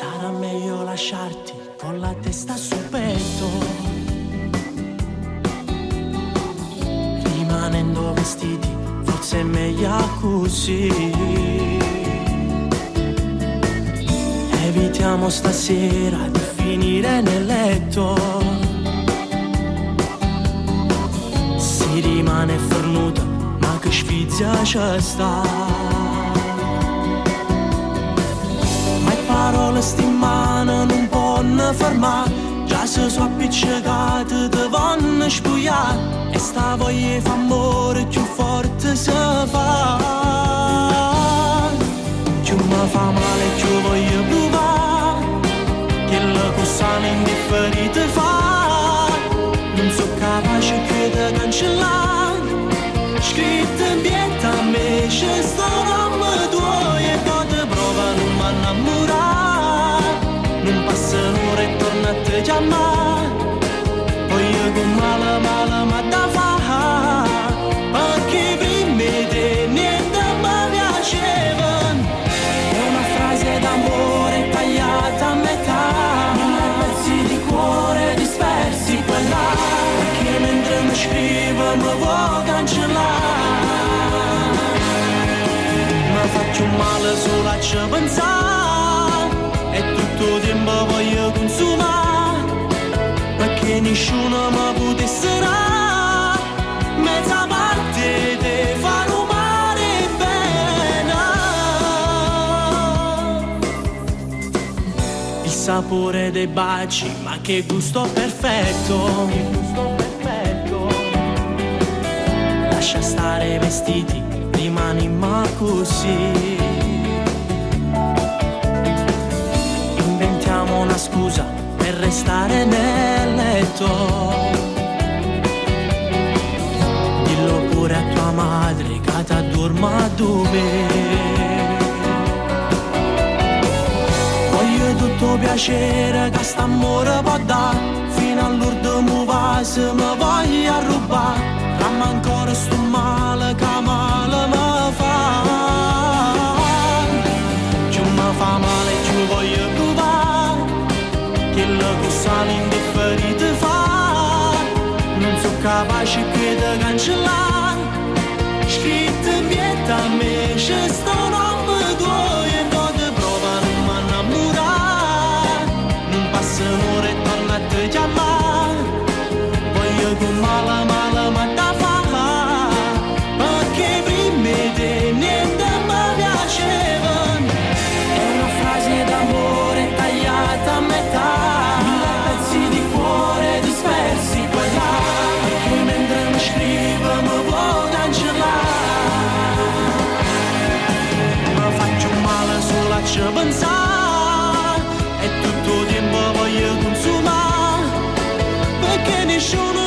Sarà meglio lasciarti con la testa sul petto, rimanendo vestiti, forse è meglio così. Evitiamo stasera di finire nel letto, si rimane fernuta, ma che sfizia c'è sta. Ma le parole stimane non possono fermare, già se sono appiccicate te vanno spugliare, e sta voglia fa amore più forte se fa. Più mi fa male più voglio provare, che la cosa indifferita fa. Non so capace più da cancellare, scritto in pietra a me c'è sto nome tuo, e poi prova non mi innamorare. Non passa un'ora e torna a te chiamare, poi io con male male ma da fa, perché prima di te niente mi piaceva. È una frase d'amore tagliata a metà, mille pezzi di cuore dispersi qua e là, perché mentre mi scrivo mi vuoi cancellare. Mi faccio male solo a ci pensare, e tutto il tempo voglio consumare, perché nessuno mi potesse dare mezza parte di far umare bene. Il sapore dei baci, ma che gusto perfetto, che gusto perfetto. Lascia stare i vestiti, rimani ma così. Inventiamo una scusa per restare nel letto, dillo pure a tua madre che ti addorma dove. Voglio tutto piacere che st'amore può dare, fino all'ultimo vaso mi voglio rubare, ramma ancora sto male che male mi fa. Più mi fa male più voglio provare, che la cosa l'indifferita fa. Non so capace più da cancellare, scritto in pietra a me c'è sto nome tuo, e poi prova non mi innamorare. Non passa un'ora e torna a te chiamare, voglio con male male ma da fa, perché prima di te niente mi piaceva. È una frase d'amore tagliata a metà, mille pezzi di cuore dispersi qua e là, perché mentre mi scrivo mi vuoi cancellare. Mi faccio male solo a ci pensare, e tutto il tempo voglio consumare, perché nessuno